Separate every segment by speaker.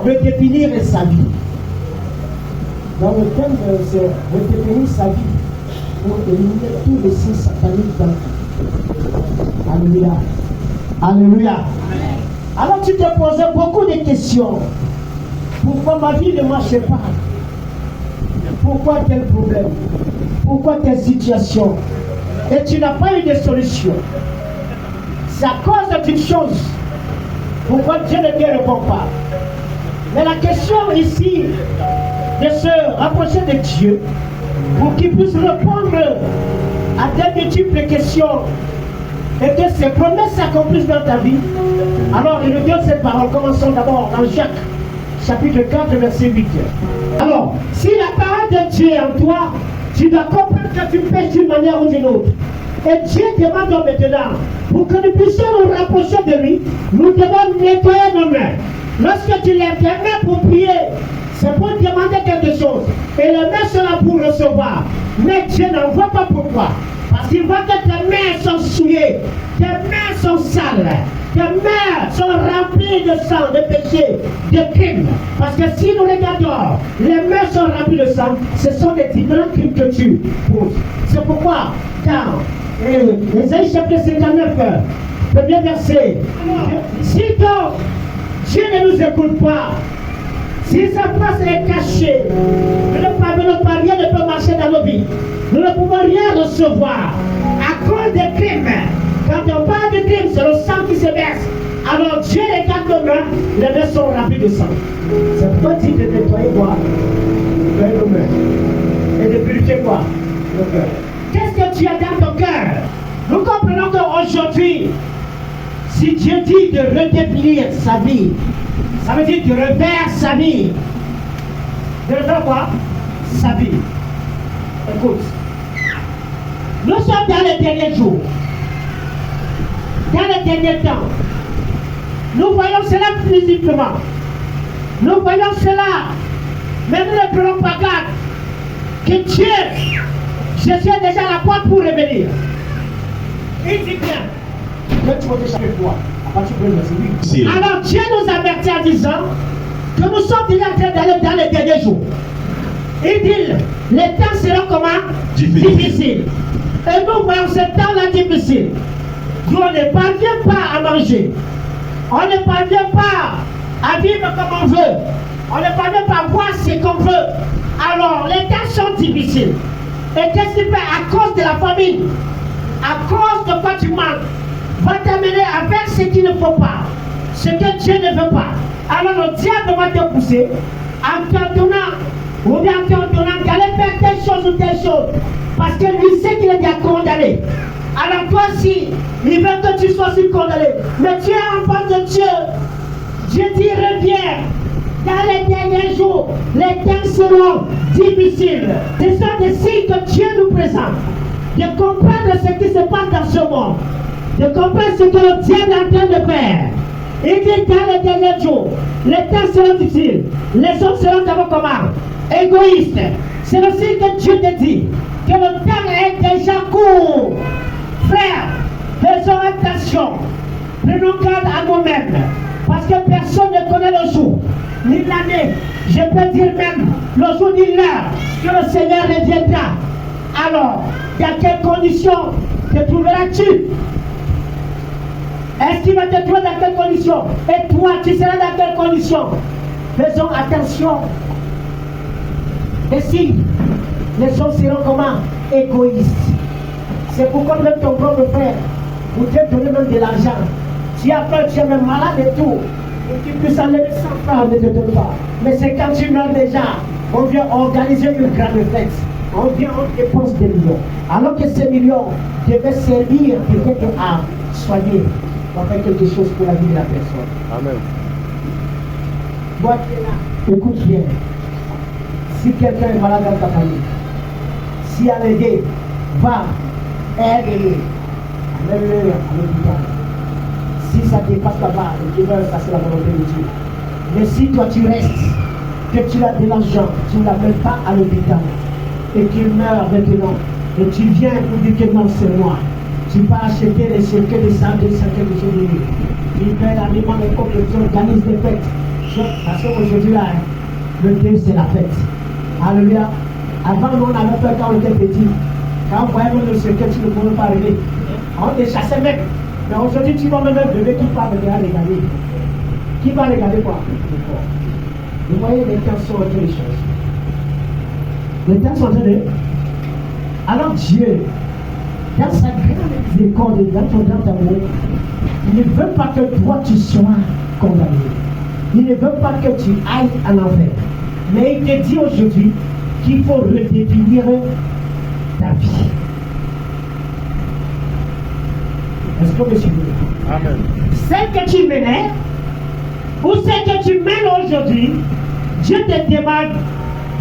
Speaker 1: redéfinir sa vie. Dans le thème, c'est redéfinir sa vie pour éliminer tous les signes sataniques dans la vie. Alléluia. Alléluia. Alors tu te posais beaucoup de questions. Pourquoi ma vie ne marche pas? Pourquoi tel problème? Pourquoi telle situation? Et tu n'as pas eu de solution. C'est à cause d'une chose. Pourquoi Dieu ne te répond pas? Mais la question ici, de se rapprocher de Dieu, pour qu'il puisse répondre à des multiples questions, et que ses promesses s'accomplissent dans ta vie. Alors il nous donne cette parole. Commençons d'abord dans Jacques, chapitre 4, verset 8. Alors, si la parole de Dieu est en toi, tu dois comprendre que tu pêches d'une manière ou d'une autre. Et Dieu demande maintenant, pour que nous puissions nous rapprocher de lui, nous devons nettoyer nos mains. Lorsque tu lèves tes mains pour prier, c'est pour demander quelque chose. Et les mains sont là pour recevoir. Mais Dieu n'en voit pas pourquoi. Parce qu'il voit que tes mains sont souillées, tes mains sont sales, tes mains sont remplies de sang, de péché, de crimes. Parce que si nous regardons, les mains sont remplies de sang, ce sont des différents crimes que tu poses. C'est pourquoi, dans Ésaïe chapitre 59, premier verset, si donc Dieu ne nous écoute pas, si sa face est cachée, notre rien ne peut marcher dans nos vies. Nous ne pouvons rien recevoir à cause des crimes. Quand on parle de crimes, c'est le sang qui se verse. Alors Dieu regarde nos mains, les mains sont remplies de sang. C'est pourquoi il dit de nettoyer quoi? Nos mains. Et de purifier quoi? Le cœur. Qu'est-ce que tu as dans ton cœur? Nous comprenons qu'aujourd'hui, si Dieu dit de redéfinir sa vie, ça veut dire de refaire sa vie. De refaire quoi? Sa vie. Écoute. Nous sommes dans les derniers jours. Dans les derniers temps. Nous voyons cela physiquement. Nous voyons cela. Mais nous ne prenons pas garde que Dieu, je suis déjà à la porte pour revenir. Il dit bien. Que tu vas déjà avec toi. Alors Dieu nous avertit en disant que nous sommes déjà en train d'aller dans les derniers jours. Il dit, les temps seront comment? Difficiles. Et nous voyons ce temps-là difficile. Nous, on ne parvient pas à manger. On ne parvient pas à vivre comme on veut. On ne parvient pas à voir ce qu'on veut. Alors, les temps sont difficiles. Et qu'est-ce qui fait? À cause de la famine, à cause de quoi tu manques, va t'amener à faire ce qu'il ne faut pas, ce que Dieu ne veut pas. Alors le diable va te pousser en te donnant, ou bien en te donnant d'aller faire telle chose ou telle chose, parce que lui sait qu'il est déjà condamné. Alors toi aussi, il veut que tu sois aussi condamné. Mais tu es enfant de Dieu. Dieu dit reviens. Dans les derniers jours, les temps seront difficiles. Ce sont des signes que Dieu nous présente. De comprendre ce qui se passe dans ce monde. De comprendre ce que le diable est en train de faire. Il dit dans les derniers jours, les temps seront difficiles. Les hommes seront d'abord comment? Égoïstes. C'est le signe que Dieu te dit que le temps est déjà court. Frère, faisons attention. Prenons garde à nous-mêmes. Parce que personne ne connaît le jour, ni l'année. Je peux dire même le jour ni l'heure que le Seigneur reviendra. Alors, dans quelles conditions te trouveras-tu? Est-ce qu'il va te trouver dans quelles conditions? Et toi, tu seras dans quelles conditions? Faisons attention. Et si les hommes seront comment? Égoïstes. C'est pourquoi même ton propre frère, pour te donner même de l'argent, tu as peur, tu es même malade et tout, et tu peux s'enlever 100 francs, ne te donne pas. Mais c'est quand tu meurs déjà, on vient organiser une grande fête. On vient, on dépense des millions. Alors que ces millions devaient servir peut-être à soigner, à faire quelque chose pour la vie de la personne.
Speaker 2: Amen.
Speaker 1: Toi qui es là, écoute bien. Si quelqu'un est malade dans ta famille, si à l'aider, va, aide-le, amène-le à l'hôpital. Si ça dépasse là-bas, et que ça c'est la volonté de Dieu. Mais si toi tu restes, que tu as de l'argent, tu ne l'amènes pas à l'hôpital, et qu'il meurt maintenant, et tu viens pour dire que non, c'est moi. Tu vas acheter les circuits de sang, de quelque chose de lui. Tu fais l'aliment, les couples, tu organises des fêtes. Parce qu'aujourd'hui, là, le Dieu, c'est la fête. Alléluia. Avant, nous, on avait peur quand on était petit. Quand on voyait le secret, tu ne pouvais pas arriver. On te chassait même. Mais aujourd'hui, tu vois même un bébé qui part regarder. Qui va regarder quoi? Vous voyez, les temps sont en train de changer. Les temps sont en train de... Alors Dieu, dans sa grande miséricorde, dans ton grand amour, il ne veut pas que toi tu sois condamné. Il ne veut pas que tu ailles à l'enfer. Mais il te dit aujourd'hui qu'il faut redéfinir ta vie. Est-ce que vous me suivez?
Speaker 2: Amen.
Speaker 1: Celle que tu menais, ou celle que tu mènes aujourd'hui, Dieu te demande,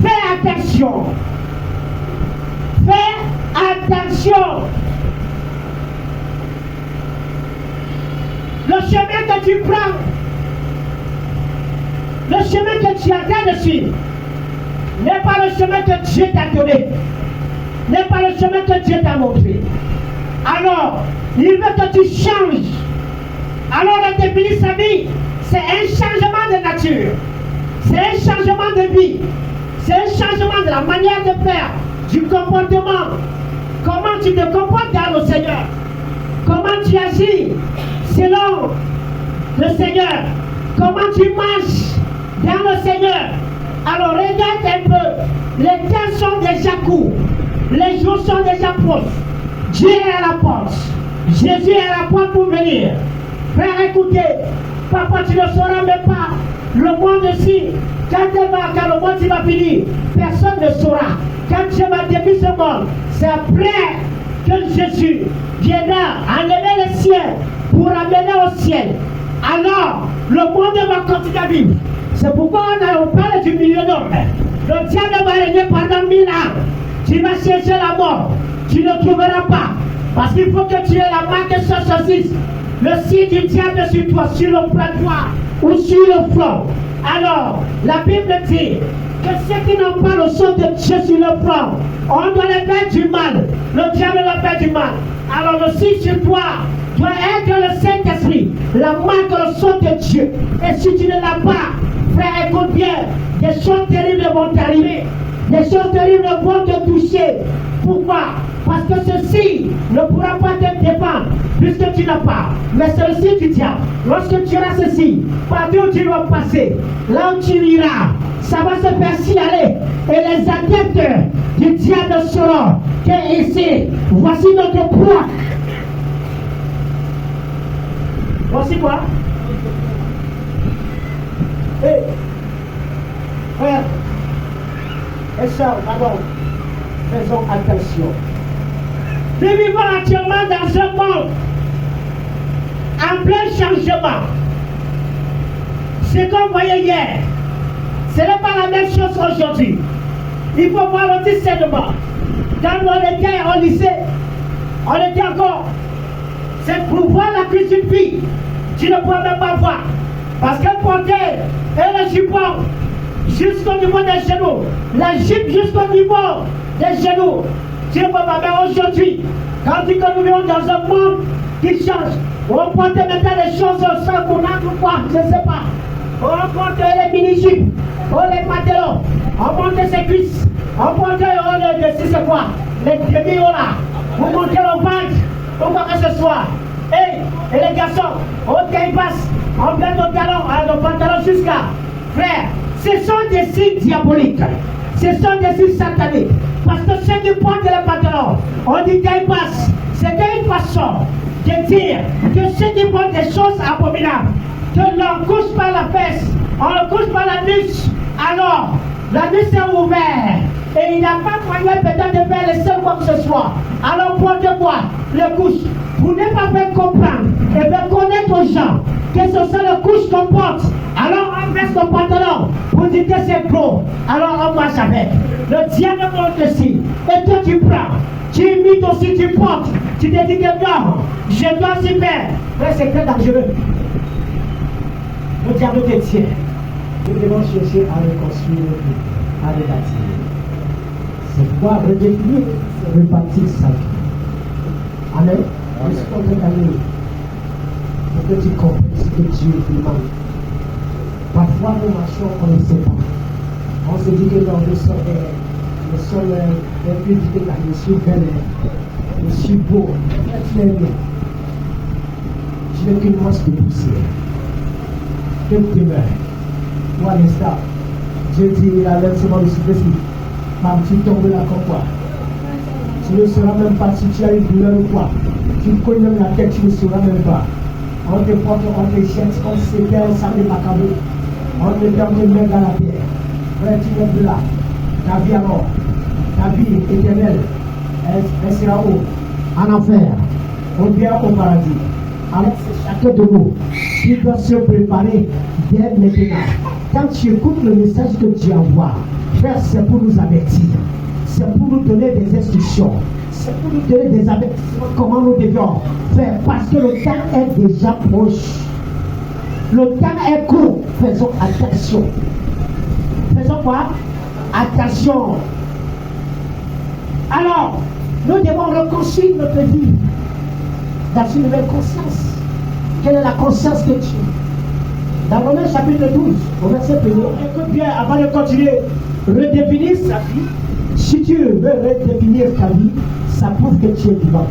Speaker 1: fais attention. Fais attention. Le chemin que tu prends, le chemin que tu as dessus, n'est pas le chemin que Dieu t'a donné, n'est pas le chemin que Dieu t'a montré. Alors, il veut que tu changes. Alors, de définir sa vie, c'est un changement de nature, c'est un changement de vie, c'est un changement de la manière de faire, du comportement. Comment tu te comportes dans le Seigneur, comment tu agis selon le Seigneur, comment tu marches dans le Seigneur. Alors regarde un peu, les temps sont déjà courts, les jours sont déjà proches. Dieu est à la porte, Jésus est à la porte pour venir. Frère, écoutez, papa, tu ne sauras même pas le monde-ci. Quand le monde va finir, personne ne saura. Quand Dieu va débuter ce monde, c'est après que Jésus viendra enlever le ciel pour amener au ciel. Alors, le monde va continuer à vivre. C'est pourquoi on parle du milieu d'hommes. Le diable va régner pendant 1000 ans. Tu vas chercher la mort, tu ne trouveras pas. Parce qu'il faut que tu aies la marque 666. Le signe du diable sur toi, sur le platoir ou sur le front. Alors, la Bible dit que ceux qui n'ont pas le son de Dieu sur le front, on doit les faire du mal. Le diable leur fait du mal. Alors, le signe sur toi doit être le Saint-Esprit, la marque, le son de Dieu. Et si tu ne l'as pas, frère, écoute bien, des choses terribles vont t'arriver. Des choses terribles vont te toucher. Pourquoi? Parce que ceci ne pourra pas te défendre puisque tu n'as pas. Mais c'est le signe du diable. Lorsque tu auras ceci, partout où tu vas passer, là où tu iras, ça va se faire signaler. Et les adeptes du diable sauront que ici, voici notre proie. Voici quoi? Hé, frère, et sœurs, pardon, faisons attention. Nous vivons actuellement dans un monde en plein changement. Ce qu'on voyait hier, ce n'est pas la même chose aujourd'hui. Il faut voir le discernement. Quand on était au lycée, on était encore. C'est pour voir la cuisse d'une fille. Tu ne pourras même pas voir. Parce qu'elle portait le jupon jusqu'au niveau des genoux. La jupe jusqu'au niveau des genoux. Tu ne peux pas. Mais aujourd'hui, quand tu nous vivons dans un monde qui change, on porte maintenant les choses sans qu'on a ou quoi, je ne sais pas. On porte les mini-jupes, les pantalons, on porte ses cuisses, on porte si c'est quoi, les demi là, on monte le ventre, ou quoi que ce soit. Et les garçons, on taille basse, on met nos talons, nos pantalons jusqu'à. Frère, ce sont des signes diaboliques, ce sont des signes sataniques. Parce que ceux qui portent les pantalons, on dit taille basse, c'était une façon de dire que ceux qui portent des choses abominables, que l'on couche par la fesse, on ne couche par la nuque, alors la nuque est ouverte et il n'a pas moyen peut-être de faire les seuls quoi que ce soit. Alors porte quoi? Les couches. Pour ne pas faire comprendre et faire connaître aux gens que ce sont les couches qu'on porte. Alors on baisse ton pantalon pour dire que c'est gros. Alors on marche avec. Le diable monte ici. Et toi tu prends. Tu imites aussi, tu portes. Tu te dis que non, je dois s'y faire. Mais c'est très dangereux. Le diable te tient. Nous devons chercher à reconstruire, à rebâtir. C'est pourquoi redéfinir, c'est rebâtir sa vie. Amen. Je suis en train d'aller pour que tu comprennes ce que Dieu demande. Parfois, nous marchons, on ne sait pas. On se dit que non, nous sommes un peu dit que je suis belle, je suis beau. Tu es bien. Je n'ai qu'une masse de poussière. Que demeure. Moi, l'instant, Dieu dit, il a laissement le souffle. Même tu tombes là comme quoi. Tu ne sauras même pas si tu as une douleur ou quoi. Tu connais même la tête, tu ne sauras même pas. On te porte, on te jette comme si c'était un sang de macabre. On te donne même dans la terre. Frère, tu es là. Ta vie alors, ta vie éternelle, elle sera où? En enfer. Ou bien au paradis. Alors c'est chacun de nous qui doit se préparer dès maintenant. Quand tu écoutes le message que Dieu envoie, frère, c'est pour nous avertir. C'est pour nous donner des instructions. C'est pour nous donner des avertissements comment nous devions faire. Parce que le temps est déjà proche. Le temps est court. Faisons attention. Faisons quoi? Attention. Alors, nous devons reconstruire notre vie dans une nouvelle conscience. Quelle est la conscience de Dieu? Dans Romains chapitre 12, au verset 1er, écoute bien, avant de continuer, redéfinir sa vie. Si tu veux redéfinir ta vie, ça prouve que tu es vivant.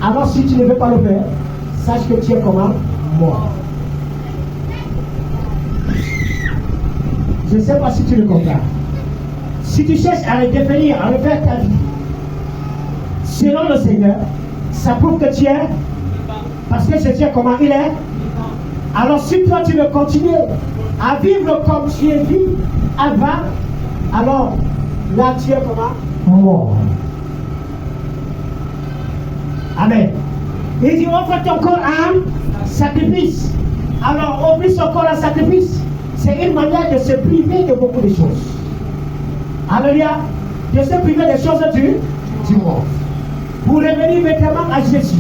Speaker 1: Alors si tu ne veux pas le faire, sache que tu es comment? Mort. Je ne sais pas si tu le comprends. Si tu cherches à redéfinir, à refaire ta vie, selon le Seigneur, ça prouve que tu es, parce que Jésus est comment il est. Alors si toi tu veux continuer à vivre comme tu es vécu avant, alors là tu es comment? Mort. Amen. Il dit offre ton corps à sacrifice. Alors offrir son corps à sacrifice, c'est une manière de se priver de beaucoup de choses. Alléluia. De se priver des choses du monde. Pour revenir maintenant à Jésus.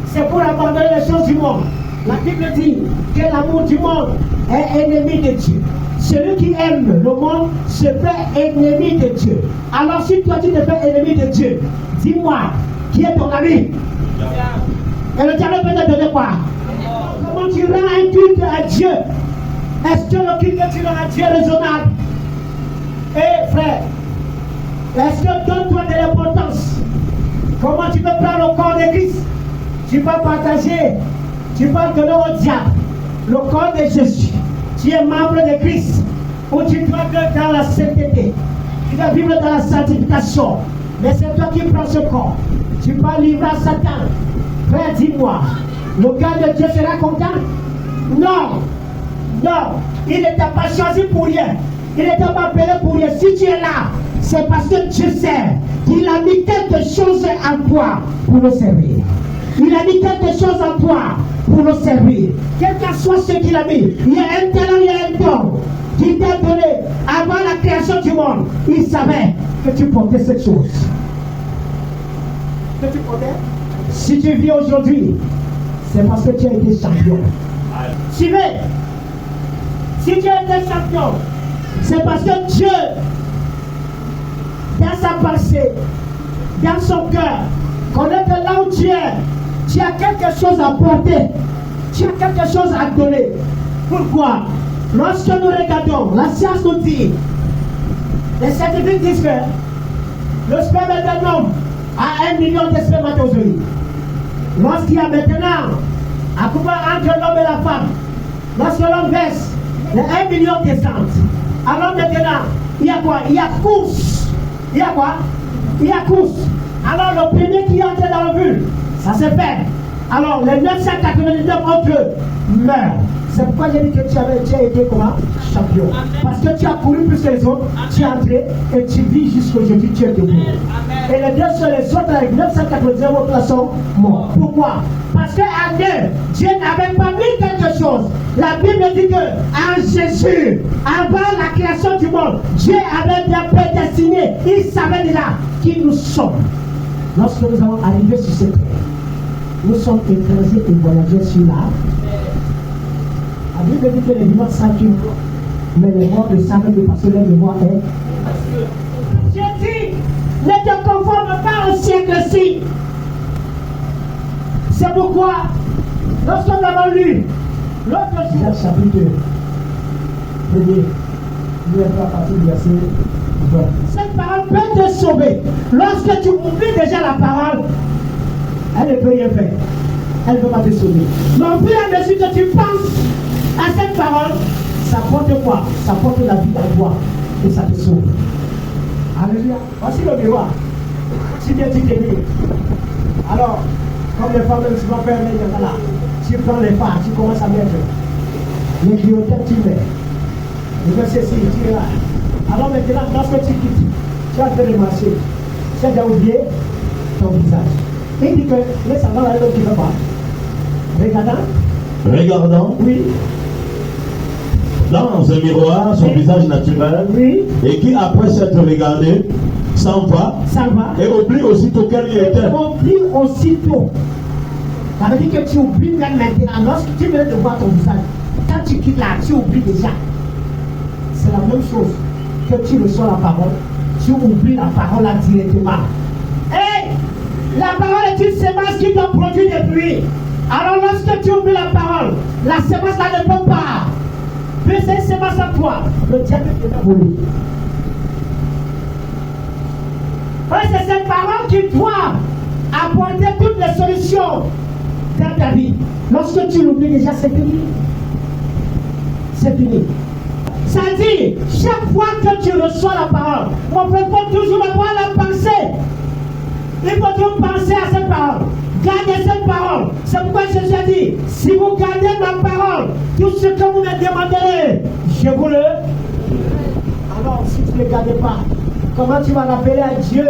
Speaker 1: C'est pour abandonner les choses du monde. La Bible dit que l'amour du monde est ennemi de Dieu. Celui qui aime le monde se fait ennemi de Dieu. Alors si toi tu te fais ennemi de Dieu, dis-moi, qui est ton ami? Et le diable peut te donner quoi? Comment tu rends un culte à Dieu? Est-ce que le culte que tu rends à Dieu est raisonnable? Eh frère, est-ce que donne-toi de l'importance? Comment tu peux prendre le corps de Christ? Tu vas partager, tu vas donner au diable le corps de Jésus. Tu es membre de Christ, où tu dois vivre dans la sainteté, tu dois vivre dans la sanctification. Mais c'est toi qui prends ce corps. Tu vas livrer à Satan. Frère, dis-moi, le gars de Dieu sera content? Non, non, il ne t'a pas choisi pour rien. Il ne t'a pas appelé pour rien. Si tu es là, c'est parce que Dieu sait qu'il a mis quelque chose en toi pour le servir. Il a mis quelque chose en toi pour le servir. Quel que soit ce qu'il a mis, il y a un talent, il y a un don qui t'a donné avant la création du monde. Il savait que tu portais cette chose. Que tu portais? Si tu vis aujourd'hui, c'est parce que tu as été champion. Suivez. Si tu as été champion, c'est parce que Dieu, dans sa pensée, dans son cœur, connaît que là où tu es, tu as quelque chose à porter, tu as quelque chose à donner. Pourquoi? Lorsque nous regardons, la science nous dit, les scientifiques disent que le sperme d'un homme a 1 million de spermatozoïdes. Lorsqu'il y a maintenant, à couper entre l'homme et la femme, lorsque l'homme verse, les 1 million descendent. Alors maintenant, il y a quoi? Il y a course. Il y a quoi? Il y a course. Alors le premier qui entre dans le but, ça se fait. Alors les 999 autres meurent. C'est pourquoi j'ai dit que tu as été comment? Champion. Parce que tu as couru plus que les autres, tu es entré et tu vis jusqu'aujourd'hui, tu es debout. Et les deux sur les autres avec 999 autres sont morts. Pourquoi? Parce qu'à eux, Dieu n'avait pas mis quelque chose. La Bible dit que en Jésus, avant la création du monde, Dieu avait bien prédestiné. Il savait déjà qui nous sommes. Lorsque nous allons arriver sur cette terre, nous sommes étrangers et voyageurs sur la. La Bible dit que les vivants savent qu'ils mourent, mais les morts ne savent pas parce que leur mémoire est. Dieu dit, ne te conforme pas au siècle-ci. C'est pourquoi, lorsqu'on a lu l'autre jour, chapitre 1er, nous à partir du verset 20. Cette parole peut te sauver. Lorsque tu oublies déjà la parole, elle ne peut rien faire. Elle ne peut pas te sauver. Mais au fur et à mesure que tu penses à cette parole, ça porte quoi? Ça porte la vie à toi et ça te sauve. Alléluia. Voici le miroir. Si bien tu t'es mis. Alors, comme les femmes souvent faire là, tu prends les phares, tu commences à mettre les clientèles, tu mets. Le verset 6, tu es là. Alors maintenant, lorsque tu quittes, tu as fait le marché. Tu as déjà oublié ton visage. Il dit que laisse avoir la l'autre qui ne va pas.
Speaker 2: Regardant.
Speaker 1: Oui.
Speaker 2: Dans un miroir, son visage naturel.
Speaker 1: Oui.
Speaker 2: Et qui, après s'être regardé, s'en va. Et oublie aussitôt qu'elle y était.
Speaker 1: Oublie aussitôt. Ça veut dire que tu oublies même maintenant. Lorsque tu viens de voir ton visage, quand tu quittes là, tu oublies déjà. C'est la même chose que tu reçois la parole. Tu oublies la parole là directement. Et la parole est une sémence qui doit produire des fruits. Alors lorsque tu oublies la parole, la sémence là ne peut pas. Mais c'est une sémence à toi. Le diable est volé. C'est cette parole qui doit apporter toutes les solutions dans ta vie. Lorsque tu l'oublies déjà, c'est fini. C'est fini. Ça dit, chaque fois que tu reçois la parole, mon frère, il faut toujours avoir la pensée. Il faut toujours penser à cette parole. Gardez cette parole. C'est pourquoi Jésus a dit, si vous gardez ma parole, tout ce que vous me demanderez, je vous le... Alors, si tu ne le gardes pas, comment tu vas rappeler à Dieu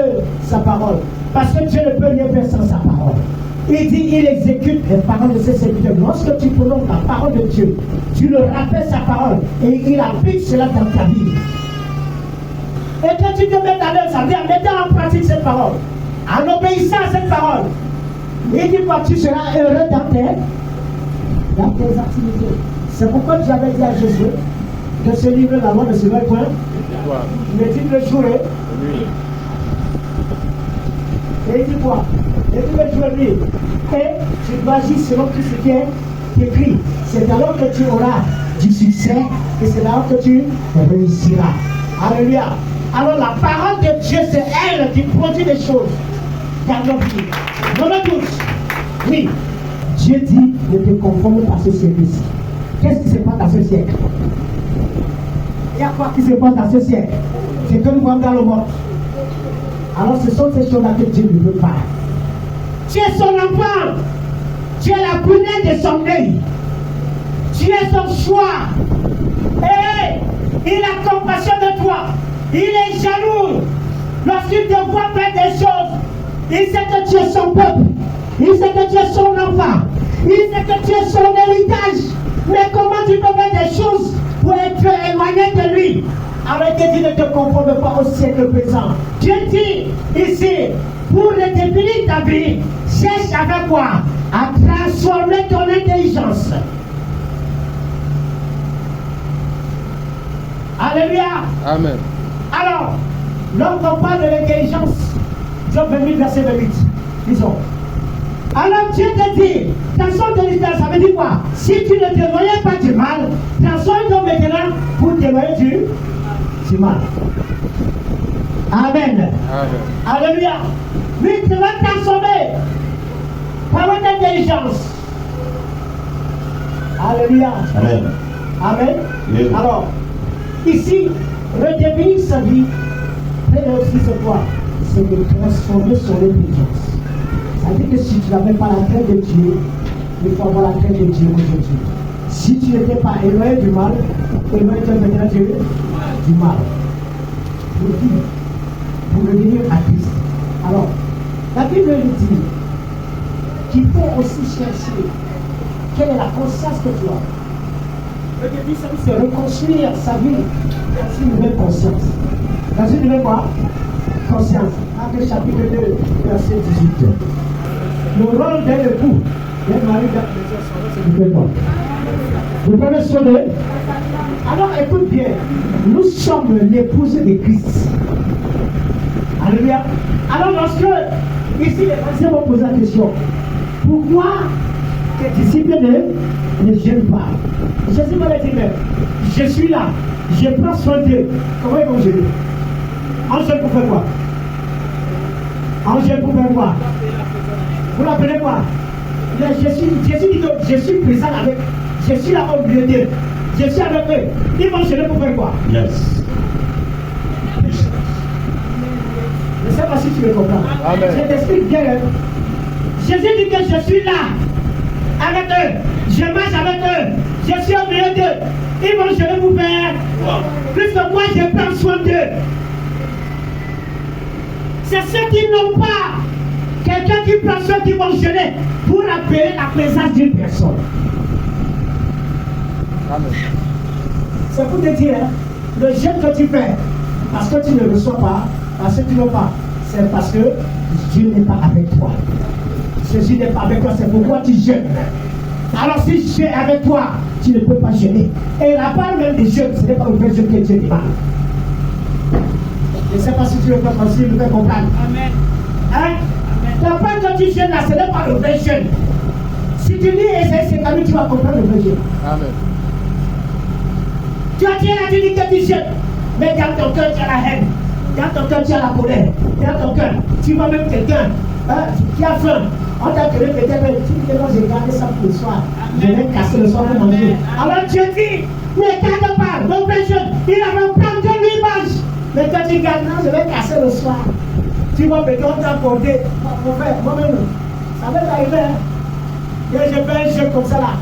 Speaker 1: sa parole? Parce que Dieu ne peut rien faire sans sa parole. Il dit, il exécute les paroles de ses serviteurs. Lorsque tu prononces la parole de Dieu, tu le rappelles sa parole et il applique cela dans ta vie. Et quand tu te mets à l'œuvre, ça veut dire en mettant en pratique cette parole, en obéissant à cette parole, il dit quoi? Tu seras heureux dans tes activités. C'est pourquoi j'avais dit à Jésus que ce livre, la loi ne se met point. Mais tu le jouer. Et il dit quoi? Et tu le jouer lui. Et tu dois agir selon tout ce qui est écrit. C'est alors que tu auras du succès et c'est alors que tu réussiras. Alléluia. Alors la parole de Dieu, c'est elle qui produit des choses dans nos vies. Dans nos douches. Oui. Dieu dit ne te conforme pas à ce siècle-ci. Qu'est-ce qui se passe dans ce siècle? Il y a quoi qui se passe dans ce siècle? C'est que nous voyons dans le monde. Alors ce sont ces choses-là que Dieu ne veut pas. Tu es son enfant. Tu es la prunelle de son œil. Tu es son choix. Et il a compassion de toi. Il est jaloux. Lorsqu'il te voit faire des choses, il sait que tu es son peuple. Il sait que tu es son enfant. Il sait que tu es son héritage. Mais comment tu peux faire des choses pour être éloigné de lui? Arrêtez de ne te conformer pas au siècle présent. Dieu dit ici, pour redéfinir ta vie, cherche avec quoi? À transformer ton intelligence. Alléluia.
Speaker 3: Amen.
Speaker 1: Alors, lorsqu'on parle de l'intelligence, Job 28, verset 28, disons. Alors Dieu te dit, transforme ton intelligence, ça veut dire quoi? Si tu ne t'éloignais pas du mal, transforme-toi maintenant pour t'éloigner du mal. Amen.
Speaker 3: Amen.
Speaker 1: Alléluia. Oui, tu vas transformer par votre intelligence. Alléluia.
Speaker 2: Amen.
Speaker 1: Amen.
Speaker 2: Oui.
Speaker 1: Alors, ici, redéfinir sa vie, c'est aussi ce quoi? C'est de transformer son intelligence. Ça veut dire que si tu n'avais pas la crainte de Dieu, il faut avoir la crainte de Dieu aujourd'hui. Si tu n'étais pas éloigné du mal, éloigne-toi maintenant du mal. Pour revenir à Christ. Alors, la Bible nous dit qu'il faut aussi chercher quelle est la conscience que tu as. Le début, c'est reconstruire sa vie dans une nouvelle conscience. Dans une nouvelle quoi? Conscience. Actes chapitre 2, verset 18. Le rôle d'un époux, d'un mari, c'est de quoi? Vous pouvez sonner. Alors écoute bien, nous sommes l'épouse de Christ. Alléluia. Alors lorsque, ici les Français vont poser la question, pourquoi Tes disciples ne jeûnent pas. Jésus m'a dit, mais je suis là, je prends soin d'eux. Comment ils vont jeûner? En jeûne pour faire quoi? En jeûne pour faire quoi? Vous l'appelez quoi? Jésus dit que je suis présent avec, je suis là au milieu d'eux, je suis avec eux. Ils vont jeûner pour faire quoi?
Speaker 2: Yes.
Speaker 1: Je ne sais pas si tu me comprends.
Speaker 2: Amen.
Speaker 1: Je t'explique bien. Jésus dit que je suis là avec eux, je marche avec eux, je suis au milieu d'eux. Ils vont jeûner pour faire. Plus que moi, je prends soin d'eux. C'est ceux qui n'ont pas quelqu'un qui prend soin qui vont jeûner pour appeler la présence d'une personne.
Speaker 2: Amen.
Speaker 1: C'est pour te dire, le jeûne que tu fais, parce que tu ne reçois pas, parce que tu ne veux pas, c'est parce que Dieu n'est pas avec toi. Jésus n'est pas avec toi, c'est pourquoi tu jeûnes. Alors si Dieu est avec toi, tu ne peux pas jeûner. Et la part même des jeûnes, ce n'est pas le vrai jeûne que Dieu demande. Je ne sais pas si tu le fais comprendre. Amen. Hein? La part que tu jeûnes là, ce n'est pas le vrai jeûne. Si tu lis Esaïe 58, tu vas comprendre le vrai jeûne. Amen. Tu as dit là, tu dis que tu jeûnes. Mais dans ton cœur, tu as la haine. Dans ton cœur, tu as la colère. Dans ton cœur, tu vois même quelqu'un qui a faim. On t'a donné peut-être, tu dis que non, j'ai gardé ça pour le soir. Je vais casser le soir pour manger. Alors Dieu dit, ne garde pas, mon frère jeune, il va prendre l'image. Mais quand tu gardes, non, je vais casser le soir. Tu vois, mais on t'a accordé, mon frère, moi-même, ça m'est arrivé. Que je fais un jeu comme ça là,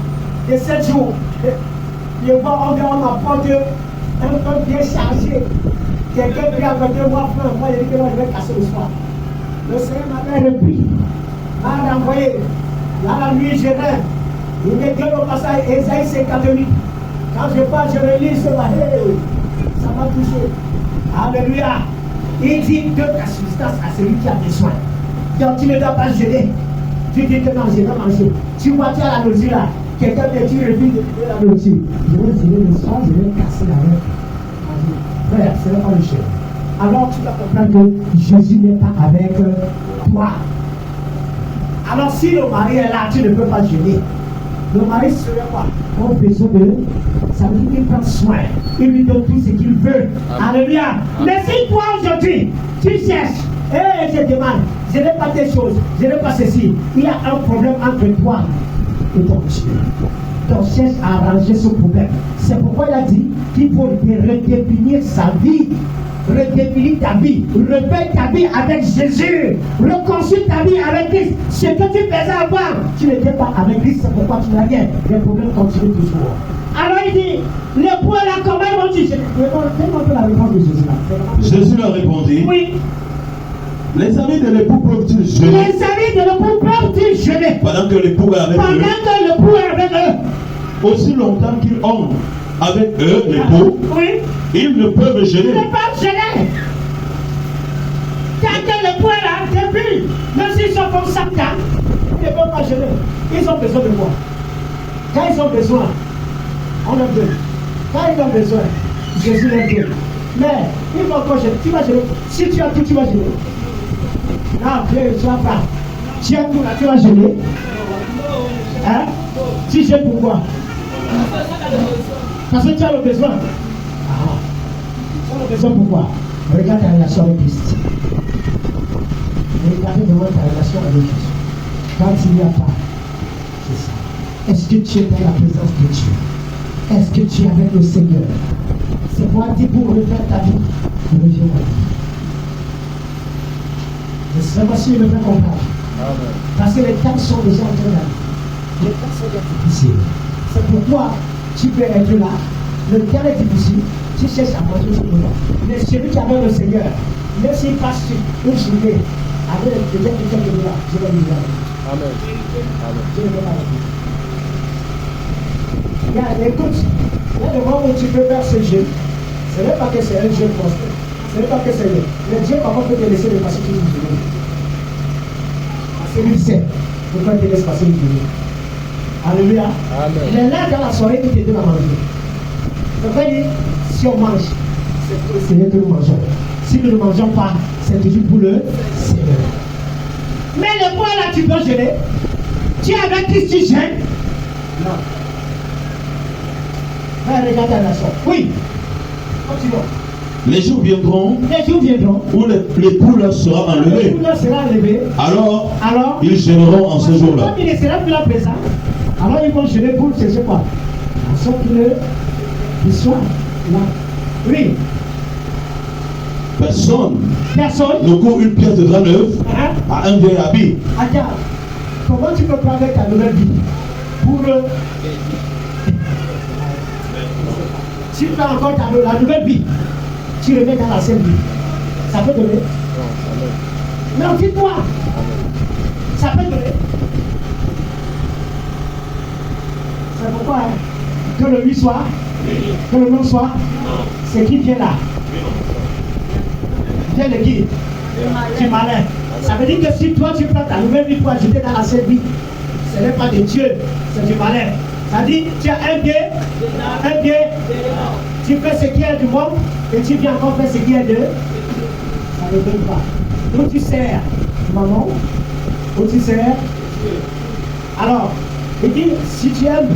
Speaker 1: de 7 jours. Je vois, on m'apporte un peu bien chargé. Quelqu'un qui a avec moi, moi, je dis que non, je vais casser le soir. Le Seigneur m'avait repris. M'a renvoyé. Là, la nuit, je rêve. Il me dit au passage, Esaïe 58. Quand je parle, je relis ce matin. Ça m'a touché. Alléluia. Il dit de ta substance à celui qui a besoin. Donc tu ne dois pas jeûner. Tu dis que non, je vais manger. Tu vois, tu as la nourriture là. Quelqu'un te dit, refuse de donner la nourriture. Je vais jeûner le soir, je vais casser la main. Frère, ce n'est pas le jeûne. Alors tu dois comprendre que Jésus n'est pas avec toi. Alors si le mari est là, tu ne peux pas jeûner. Le mari serait quoi? On besoin de. Ça veut dire qu'il prend soin. Il lui donne tout ce qu'il veut. Alléluia. Mais si toi aujourd'hui, tu cherches, et je demande, je n'ai pas tes choses, je n'ai pas ceci. Il y a un problème entre toi et ton Dieu. Donc cherche à arranger ce problème. C'est pourquoi il a dit qu'il faut redéfinir sa vie. Redéfinis ta vie, refais ta vie avec Jésus, reconstruis ta vie avec Christ. Ce que tu faisais avant, tu n'étais pas avec Christ, c'est pourquoi tu n'as rien. Les problèmes continuent toujours. Alors il dit, les poids là, comment ils vont dire? Fais-moi la réponse de Jésus là.
Speaker 2: Jésus leur répondit,
Speaker 1: oui.
Speaker 2: Les amis de l'époux peuvent-ils jeûner?
Speaker 1: Les amis de l'époux peuvent-ils jeûner?
Speaker 2: Pendant que l'époux est avec eux.
Speaker 1: Pendant que l'époux est avec eux.
Speaker 2: Aussi longtemps qu'ils ont avec eux, l'époux,
Speaker 1: oui.
Speaker 2: Ils ne peuvent jeûner.
Speaker 1: Ils ne peuvent jeûner. Quand l'époux est là, depuis, même s'ils sont comme ça, ils ne peuvent pas jeûner. Ils ont besoin de quoi? Quand ils ont besoin, on leur donne. Quand ils ont besoin, Jésus leur donne. Mais il faut encore jeûner. Tu vas jeûner. Si tu as tout, tu vas jeûner. Non, tu vas pas. Tu as tout là, tu vas jeûner. Hein? Tu jeûnes pourquoi? Parce que tu as le besoin. Tu as le besoin pourquoi? Regarde ta relation avec Christ. Regardez vraiment ta relation avec Jésus. Quand il n'y a pas, c'est ça. Est-ce que tu es dans la présence de Dieu? Est-ce que tu es avec le Seigneur? C'est pour dire pour refaire ta vie. Reviens ma vie. Je sais pas si je me fais comprendre. Parce que les temps sont déjà en train d'aller. Les temps sont déjà difficiles. C'est pourquoi tu peux être là. Le temps est difficile. Tu cherches à manger ce moment. Mais celui qui avait le Seigneur, même s'il passe une journée, avec peut-être quelqu'un qui est là, je vais lui dire. Amen. Je ne vais pas le dire. Écoute, là, le moment où tu peux faire ce jeu, ce n'est pas que c'est un jeu prosper. Ce n'est pas que c'est le Dieu parfois peut te laisser le passer toute une journée. Parce que lui sait pourquoi il te laisse passer une journée. Alléluia. Amen. Il est là dans la soirée qui te donne à manger. Donc il dit, si on mange, c'est pour le Seigneur que nous mangeons. Si nous ne mangeons pas, c'est toujours pour le Seigneur. Mais le point là, tu peux jeûner. Tu es avec Christ, tu gênes? Non. Va regarder la nation. Oui. Continuons.
Speaker 2: Les jours viendront où l'époux leur sera enlevé. Alors, ils gêneront en ce jour-là.
Speaker 1: Comme il ne sera plus là présent, alors ils vont gêner pour chercher quoi? En sorte qu'ils soient là. Oui.
Speaker 2: Personne ne court une pièce de drap neuf à un vieil habit.
Speaker 1: Regarde, comment tu peux prendre ta nouvelle vie pour si tu as encore la nouvelle vie, tu remets dans la scène vie. Ça peut donner? Non, dis-toi. Ça peut donner. C'est pourquoi que le lui soit, que le non soit, c'est qui vient là? Vient de qui? Du malin. Ça veut dire que si toi tu prends ta nouvelle vie pour ajouter dans la scène vie, ce n'est pas de Dieu, c'est du malin. Ça dit, tu as un pied, tu fais ce qui est du monde et tu viens encore faire ce qui est de. Ça ne donne pas. Donc tu sers maman, ou tu sers. Alors, il dit, si tu aimes,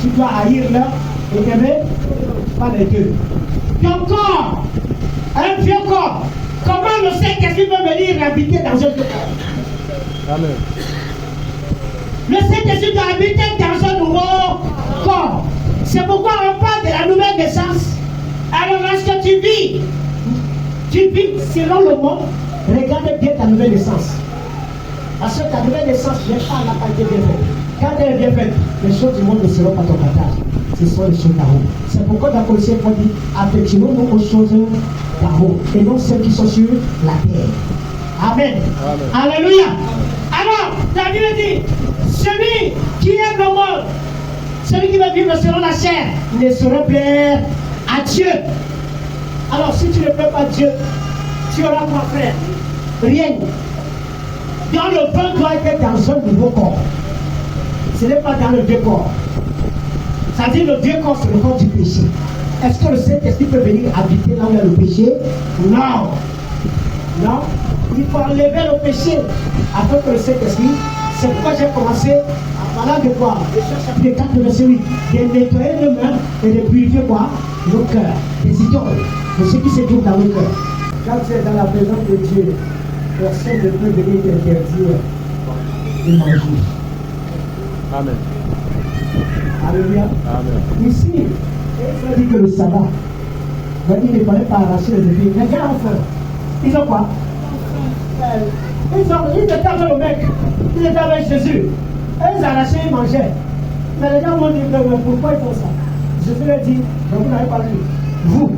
Speaker 1: tu dois haïr l'un et aimer pas les deux. Puis encore, un vieux corps. Comment le Saint-Esprit peut venir habiter dans un vieux corps? Amen. Le Saint-Esprit doit habiter dans un nouveau corps. C'est pourquoi on parle de la nouvelle naissance. Alors lorsque tu vis selon le monde, regarde bien ta nouvelle naissance. Parce que ta nouvelle naissance vient pas à la qualité bien faite. Quand elle est bien faite, les choses du monde ne seront pas ton partage. Ce sont les choses d'en haut. C'est pourquoi dans Colossiens, il dit affectionnons-nous aux choses d'en haut et non celles qui sont sur la terre. Amen. Amen. Alléluia. Alors, la Bible dit, celui qui aime le monde, celui qui veut vivre selon la chair, ne sera plaire à Dieu. Alors, si tu ne plais pas Dieu, tu auras quoi faire? Rien. Dans le vin doit être dans un nouveau corps. Ce n'est pas dans le vieux corps. Ça dit le vieux corps, c'est le corps du péché. Est-ce que le Saint-Esprit peut venir habiter là où il y a le péché? Non. Non. Il faut enlever le péché afin que le Saint-Esprit. C'est pourquoi j'ai commencé à parler de quoi? Ésaïe chapitre 4, verset 8. De nettoyer nos mains et de purifier quoi? Nos cœurs. Des idoles. De ce qui se trouve dans nos cœurs. Quand tu es dans la présence de Dieu, personne ne peut venir t'interdire de manger.
Speaker 3: Amen.
Speaker 1: Alléluia.
Speaker 3: Amen.
Speaker 1: Ici, il faut dire que le sabbat, il ne fallait pas arracher les épées. Les gars ont faim. Ils ont quoi? Ils étaient avec le mec, ils étaient avec Jésus. Ils arrachaient, ils mangeaient. Mais les gens m'ont dit, pourquoi ils font ça? Jésus leur dit, vous n'avez pas lu. Vous,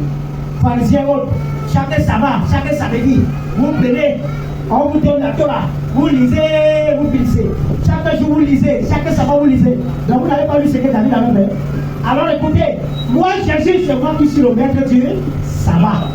Speaker 1: pharisiens, chacun sabbat, chacun samedi, vous prenez, on vous donne la Torah, vous lisez, vous finissez. Chaque jour vous lisez, chaque sabbat vous lisez. Donc vous n'avez pas lu ce que David avait fait. Alors écoutez, moi Jésus, c'est moi qui suis le maître du sabbat.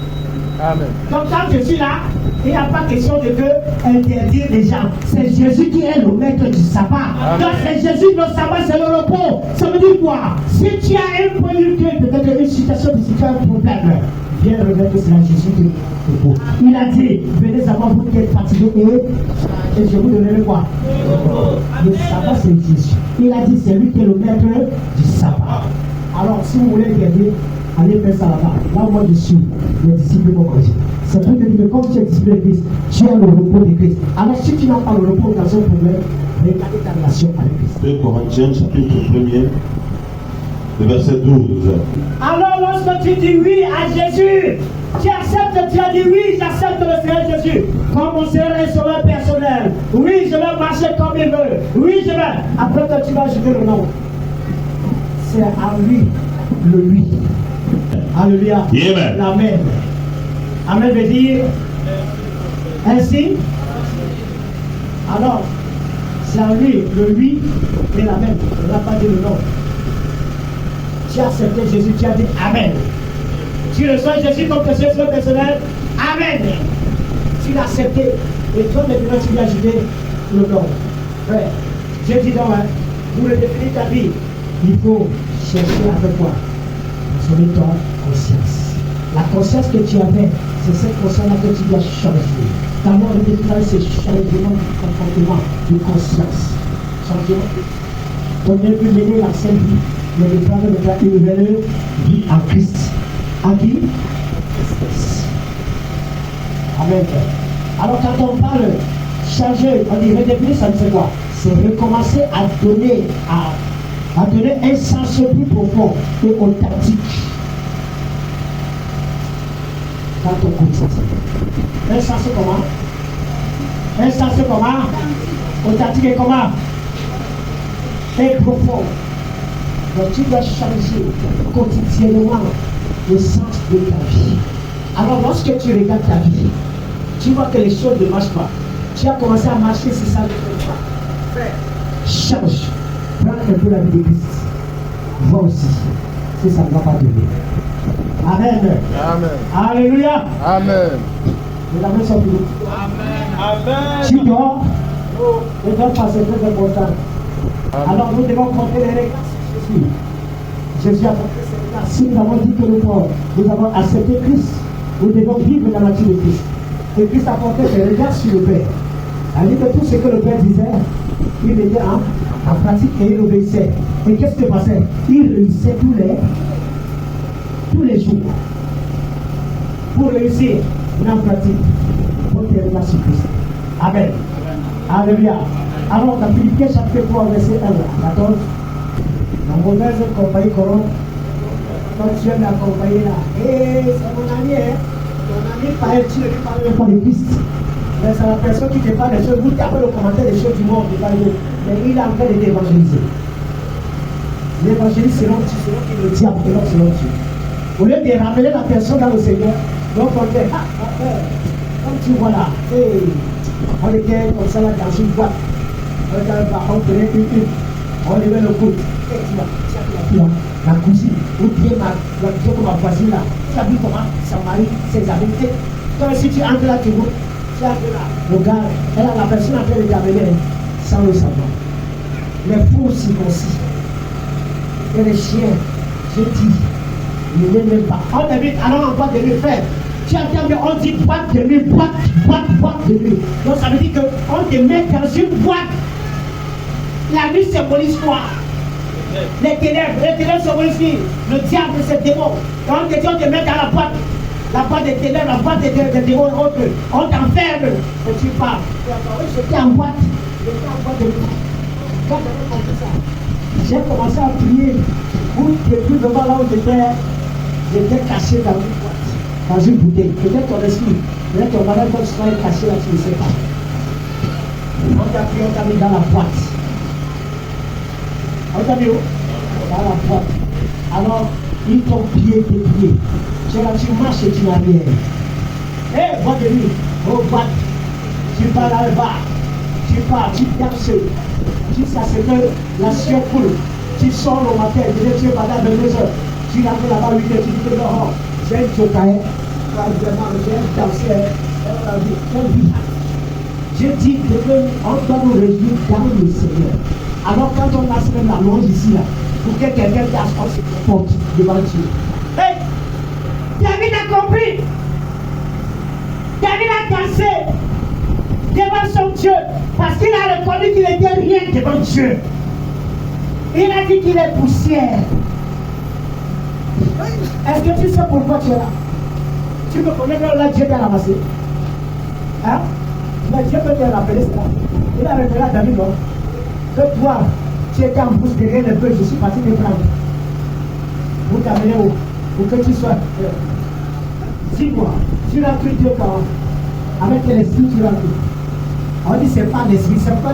Speaker 3: Amen.
Speaker 1: Donc quand je suis là, il n'y a pas question de interdire les gens. C'est Jésus qui est le maître du sabbat.
Speaker 3: Amen.
Speaker 1: Donc c'est Jésus, le sabbat, c'est le repos. Ça veut dire quoi? Si tu as un point de vue, peut-être une situation, si tu as un problème, viens remettre cela à Jésus de repos. Il a dit, venez savoir vous qui êtes fatigués et je vous donnerai quoi? Le sabbat, c'est Jésus. Il a dit, c'est lui qui est le maître du sabbat. Alors si vous voulez interdire, allez faire ça là-bas. Là où moi je suis, les disciples vont manger. C'est pour te dire que comme tu es disciple de Christ, tu as le repos de Christ. Alors si tu n'as pas le repos dans un problème, regardez ta relation avec Christ.
Speaker 2: 2 Corinthiens chapitre 1er, le verset 12.
Speaker 1: Alors lorsque tu dis oui à Jésus, tu acceptes, tu as dit oui, j'accepte le Seigneur Jésus comme mon Seigneur et Sauveur personnel. Oui, je vais marcher comme il veut. Oui, je vais. Après que tu vas ajouter le nom. C'est à lui, le lui. Alléluia.
Speaker 2: Amen.
Speaker 1: Amen. Amen veut dire ainsi. Alors, c'est à lui, le lui et l'amen. On n'a pas dit le nom. Tu as accepté Jésus, tu as dit Amen. Tu reçois Jésus comme ton Sauveur personnel. Amen. Tu l'as accepté. Et toi maintenant tu lui as ajouté le nom. Frère, Dieu dit donc, pour le définir ta vie, il faut chercher avec quoi? Transformer ton conscience. La conscience que tu avais, c'est cette conscience-là que tu dois changer. D'abord, le définir, c'est changement de comportement, de conscience. changement. On est venu mener la sainte vie, mais le travail de une nouvelle vie en Christ. À qui? Amen. Alors quand on parle changer, on dit redéfinir, ça c'est quoi? C'est recommencer à donner un sens plus profond et authentique dans ton quotidien. Un sens comment? Un sens comment? Authentique et comment? Et profond. Donc tu dois changer quotidiennement le sens de ta vie. Alors lorsque tu regardes ta vie, tu vois que les choses ne marchent pas. Tu as commencé à marcher, c'est ça le fait. Change. Prends un peu la vie de Christ. Vois aussi si ça ne va pas donner. Amen.
Speaker 3: Amen.
Speaker 1: Alléluia.
Speaker 3: Amen.
Speaker 1: Les amis sont finis.
Speaker 3: Amen.
Speaker 1: Tu dors. Ne dors pas, c'est très important. Alors nous devons compter les regards sur Jésus. Jésus a compté ses regards. Si nous avons dit que nous avons accepté Christ, nous devons vivre la nature de Christ. Et Christ a porté ses regards sur le Père. Il dit que tout ce que le Père disait, il mettait en pratique et il obéissait. Et qu'est-ce qui se passait? Il réussissait tous les jours. Pour réussir, en pratique, porter les regards sur Christ. Amen. Alléluia. Alors, dans Philippiens chapitre 3, verset 1 à 14, la mauvaise compagnie corrompt, quand tu aimes la compagnie là, c'est mon ami, hein? Ton ami parle, tu ne lui parles même pas de Christ. Mais c'est la personne qui te parle des choses, vous tapez le commentaire des choses du monde, mais il est en train de t'évangéliser. L'évangéliste selon Dieu, selon le diable, et non selon Dieu. Au lieu de ramener la personne dans le Seigneur, donc on fait, comme tu vois là, on était comme ça là dans une boîte. On prenait une, on levait le coude. Et tu vois, la cousine, ou bien ma voisine là, tu as vu comment sa mari, ses amis. Toi, si tu entres là, tu entres là, regarde, elle a la personne en train de t'amener sans le savoir. Les fous circoncis, et les chiens, je dis, ils ne l'aiment pas. On invite, alors on boîte de nuit, frère. Tu entends bien, on dit boîte de nuit, boîte de nuit. Donc ça veut dire qu'on te met dans une boîte. La nuit symbolise quoi? Les ténèbres symbolisent qui? Le diable, c'est le démon. Quand on te met dans la boîte des ténèbres, la boîte des démons, on t'enferme. Et tu parles. J'étais en boîte de nuit. Quand j'avais compris ça, j'ai commencé à prier. Depuis devant là où j'étais caché dans une boîte, dans une bouteille. Peut-être ton esprit, peut-être ton malade, quand tu seras caché là, tu ne sais pas. On t'a pris, on t'a mis dans la boîte. On t'a mis où? Dans la boîte. Alors, ils t'ont plié tes pieds. Tu es là, tu marches et tu n'as rien. Hé, boîte de nuit, oh boîte. Tu pars là-bas. Tu pars, tu danses. Jusqu'à ce que la sueur coule. Tu sors le matin, tu es pendant 22h. Tu rentres là-bas 8h, tu dis que non, j'ai un jokaï. J'ai un danseur. Je dis qu'on doit nous réunir dans le Seigneur. Alors quand on a même la louange ici, là, pour que quelqu'un casse, on se comporte devant Dieu. Hey, David a compris. David a dansé devant son Dieu parce qu'il a reconnu qu'il n'était rien devant Dieu. Il a dit qu'il est poussière. Est-ce que tu sais pourquoi tu es là? Tu me connais que là Dieu t'a ramassé? Hein? Mais Dieu peut te rappeler cela. Il a révélé à David, non? Que toi, tu étais en bouche derrière le feu, je suis parti te prendre. Pour t'amener où? Pour que tu sois. Dis-moi, tu rentres Dieu quand? Avec l'esprit, tu rentres. On dit c'est pas l'esprit, c'est pourquoi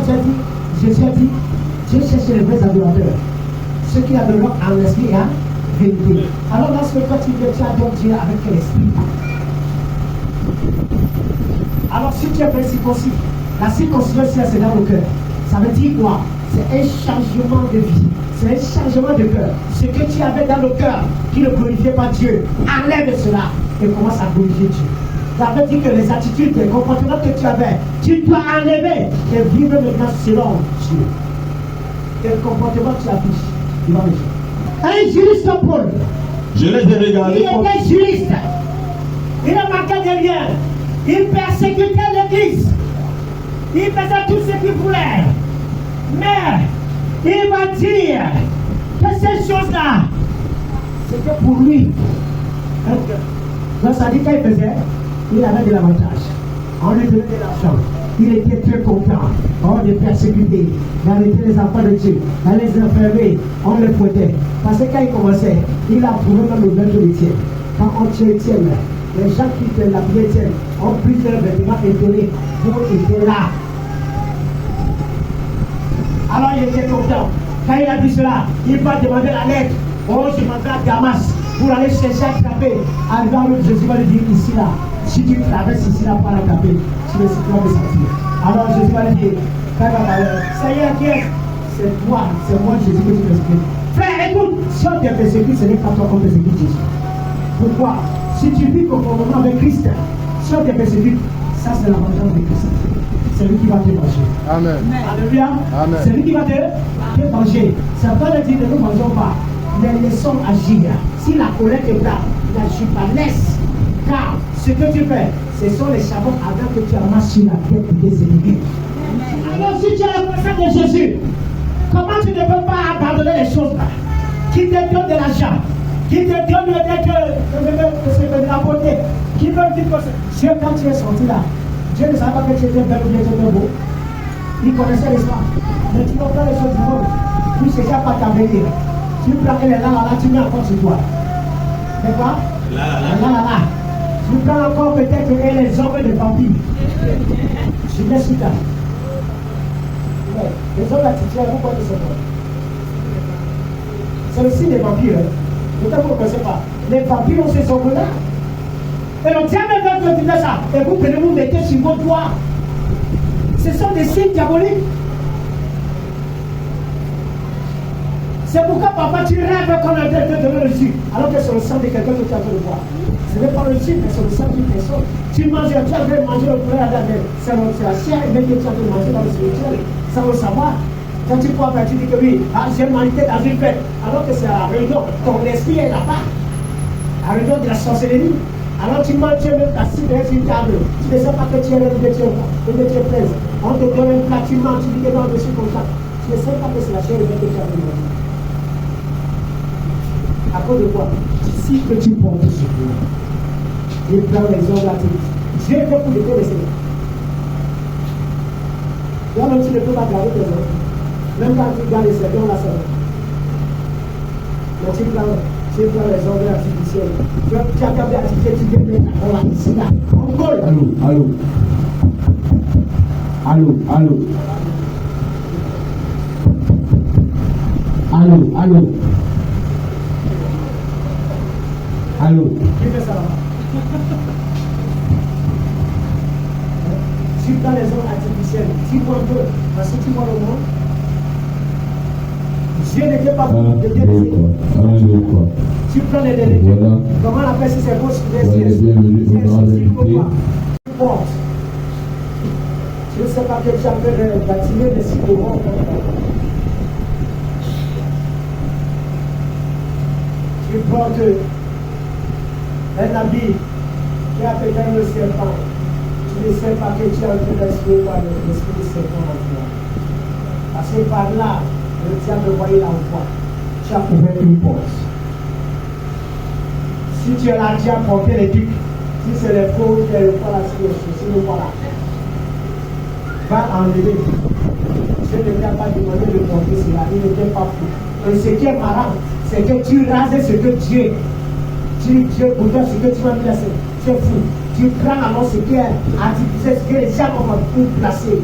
Speaker 1: Jésus a dit, Dieu cherche les vrais adorateurs. Ceux qui adorent en l'esprit et en vérité. Alors lorsque toi tu adores Dieu avec l'esprit. Alors si tu es bien circoncis, la circoncision c'est dans le cœur. Ça veut dire quoi? C'est un changement de vie. C'est un changement de cœur. Ce que tu avais dans le cœur qui ne glorifiait pas Dieu, enlève cela et commence à glorifier Dieu. Ça veut dire que les attitudes, les comportements que tu avais, tu dois enlever et vivre maintenant selon Dieu. Quel comportement tu affiches devant les gens? Un juriste Paul.
Speaker 2: Je les ai regardés.
Speaker 1: Il était juriste. Il ne manquait de rien. Il persécutait l'église. Il faisait tout ce qu'il voulait. Mais il va dire que ces choses-là, c'était pour lui. Donc ça dit qu'il faisait, il avait de l'avantage. On lui donnait de l'argent. Il était très content. On les persécutait. Il arrêtait les enfants de Dieu. On les enfermait. On les fouettait. Parce que quand il commençait, il a prouvé même le maître d'Étienne. Quand on tient Étienne, les gens qui étaient la vie Étienne ont pris leurs vêtements étonnés pour être là. Alors il était content. Quand il a dit cela, il va demander la lettre. Oh, je m'en vais à Damas pour aller chercher à taper. Arrivant où Jésus va lui dire ici là. Si tu traverses ici là pour la taper, tu vas me sortir. Alors Jésus va lui dire, Seigneur, qui est? C'est moi Jésus que tu persécutes. Frère, écoute, si on te persécute, ce n'est pas toi qu'on persécute Jésus. Pourquoi? Si tu vis conformément avec Christ, si on te persécute, ça c'est l'avantage de Christ. C'est lui qui va te venger. Amen. Alléluia. C'est lui qui va te venger. Ça ne veut pas dire que nous ne mangeons pas, mais laissons agir. Si la colère te frappe, n'agis pas, laisse. Car ce que tu fais, ce sont les charbons avant que tu amasses sur la tête des ennemis. Alors si tu as la présence de Jésus, comment tu ne peux pas abandonner les choses là qui te donnent de l'argent, qui te donnent de la beauté, qui veulent dire que Dieu, quand tu es sorti là, Dieu ne savait pas que tu étais belle ou bien tu étais beau. Il connaissait l'histoire. Mais tu comprends les choses du monde. Tu ne sais pas t'avenir. Tu prends les là, tu mets encore sur toi. C'est quoi? Là. Tu prends encore peut-être les hommes de vampires. Je laisse ça. Les hommes là, tu tiens, vous connaissez pas. C'est aussi des vampires. Peut-être vous ne connaissez pas. Les vampires ont ces hommes-là. Et le diable va vous dire ça. Et vous pouvez vous mettre sur vos doigts. Ce sont des signes diaboliques. C'est pourquoi papa tu rêves qu'on a de donner le jus. Alors que c'est le sang de quelqu'un que tu as fait le voir. Ce n'est pas le jus, mais c'est le sang d'une personne. Tu manges, tu as fait manger le poulet à la c'est la chair, mais que tu as fait manger dans le spirituel, sans le savoir. Quand tu crois, tu dis que oui, j'ai mangé dans une fête, alors que c'est à la réunion, ton esprit est là-bas. À la réunion de la sorcellerie. Alors tu manges, tu es même assis derrière une table. Tu ne sais pas que tu es là, tu es plaise. On te donne un plat, tu manges, tu dis que non, je suis comme ça. Tu ne sais pas que c'est la chair que tu as fait manger. À cause de quoi? Si que tu portes sur toi, il prend les hommes là, Dieu est fait pour les connaître. Donc tu ne peux pas garder tes hommes. Même quand tu gardes les serpents, là, c'est vrai. Mais tu prends les hommes artificiels. Tu as gardé artificiel, tu peux mettre la colle ici là. On colle. Allô. Qui fait ça là-bas? Tu prends les hommes artificiels, tu vois un peu, parce que tu vois le monde. Dieu n'était pas pour te détester. Tu prends les délégués. Voilà. Comment on appelle si c'est beau, tu portes. Je ne sais pas que tu as fait bâtiment des sites de monde. Tu portes un habit qui a peut-être le serpent. Tu ne sais pas que tu as un peu d'esprit par l'esprit du serpent en toi. Parce que par là, le diable voyait l'envoi. Tu as ouvert une porte. Si tu es là, tu as porté les ducs. Si c'est les faux, tu es le poids là, si le poids là. Va enlever. Je ne t'ai pas demandé de porter cela. Il n'était pas fou. Et ce qui est marrant, c'est que tu rases ce que Dieu. Pour toi, ce que tu vas dire, c'est fou. Tu prends alors ce qui est artificiel, ce que les gens ont placer.